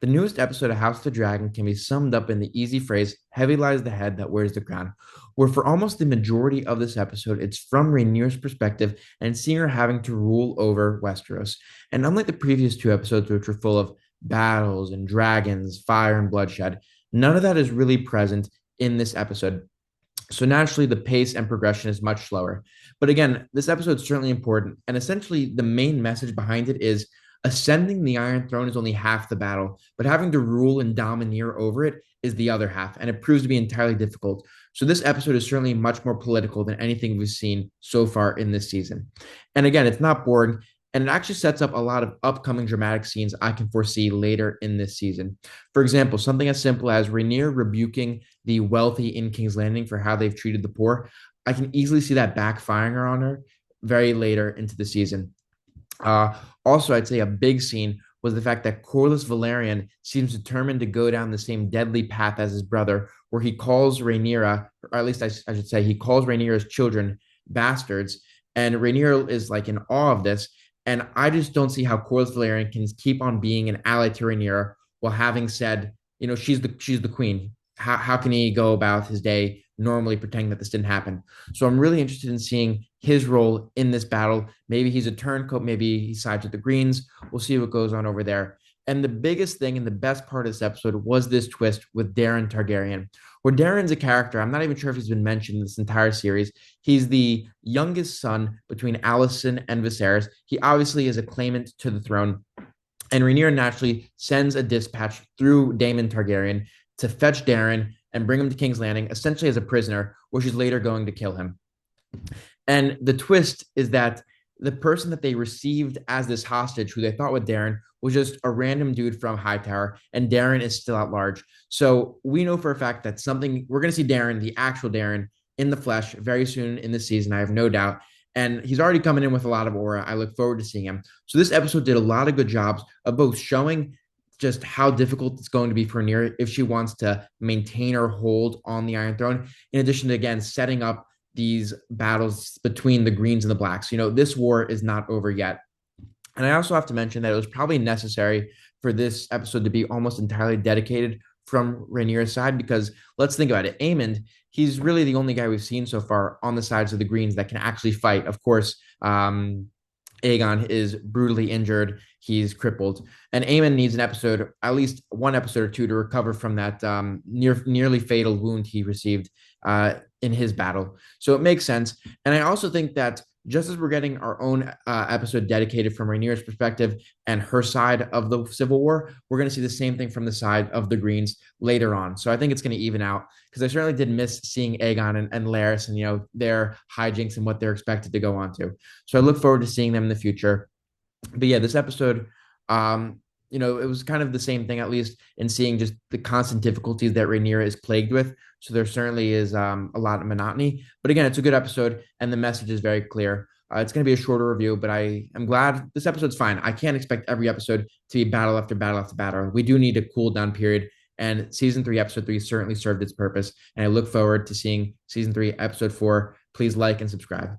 The newest episode of House of the Dragon can be summed up in the easy phrase, heavy lies the head that wears the crown, where for almost the majority of this episode, it's from Rhaenyra's perspective and seeing her having to rule over Westeros. And unlike the previous two episodes, which were full of battles and dragons, fire and bloodshed, none of that is really present in this episode. So naturally, the pace and progression is much slower. But again, this episode is certainly important. And essentially, the main message behind it is ascending the Iron Throne is only half the battle, but having to rule and domineer over it is the other half. And it proves to be entirely difficult. So this episode is certainly much more political than anything we've seen so far in this season. And again, it's not boring. And it actually sets up a lot of upcoming dramatic scenes I can foresee later in this season. For example, something as simple as Rhaenyra rebuking the wealthy in King's Landing for how they've treated the poor. I can easily see that backfiring on her very later into the season. Also, I'd say a big scene was the fact that Corlys Valerian seems determined to go down the same deadly path as his brother, where he calls Rhaenyra, or at least I should say, he calls Rhaenyra's children bastards. And Rhaenyra is like in awe of this. And I just don't see how Corlys Valerian can keep on being an ally to Rhaenyra while having said, she's the queen. How can he go about his day normally pretending that this didn't happen? So I'm really interested in seeing his role in this battle. Maybe he's a turncoat, maybe he sides with the Greens. We'll see what goes on over there. And the biggest thing and the best part of this episode was this twist with Daeron Targaryen, where Daeron's a character. I'm not even sure if he's been mentioned in this entire series. He's the youngest son between Alicent and Viserys. He obviously is a claimant to the throne. And Rhaenyra naturally sends a dispatch through Daemon Targaryen to fetch Daeron and bring him to King's Landing, essentially as a prisoner, where she's later going to kill him. And the twist is that the person that they received as this hostage, who they thought was Daeron, was just a random dude from Hightower, and Daeron is still at large. So we know for a fact that we're going to see Daeron, the actual Daeron, in the flesh very soon in this season. I have no doubt. And he's already coming in with a lot of aura. I look forward to seeing him. So this episode did a lot of good jobs of both showing just how difficult it's going to be for Rhaenyra if she wants to maintain her hold on the Iron Throne, in addition to, again, setting up these battles between the Greens and the Blacks. This war is not over yet. And I also have to mention that it was probably necessary for this episode to be almost entirely dedicated from Rhaenyra's side, because let's think about it. Aemond, he's really the only guy we've seen so far on the sides of the Greens that can actually fight. Of course, Aegon is brutally injured. He's crippled. And Aemon needs an episode, at least one episode or two, to recover from that nearly fatal wound he received in his battle. So it makes sense. And I also think that just as we're getting our own episode dedicated from Rhaenyra's perspective and her side of the Civil War, we're going to see the same thing from the side of the Greens later on. So I think it's going to even out, because I certainly did miss seeing Aegon and Larys and their hijinks and what they're expected to go on to. So I look forward to seeing them in the future. But yeah, this episode, it was kind of the same thing, at least in seeing just the constant difficulties that Rhaenyra is plagued with. So there certainly is a lot of monotony. But again, it's a good episode, and the message is very clear. It's going to be a shorter review, but I am glad this episode's fine. I can't expect every episode to be battle after battle after battle. We do need a cool down period, and season 3, episode 3 certainly served its purpose. And I look forward to seeing season 3, episode 4. Please like and subscribe.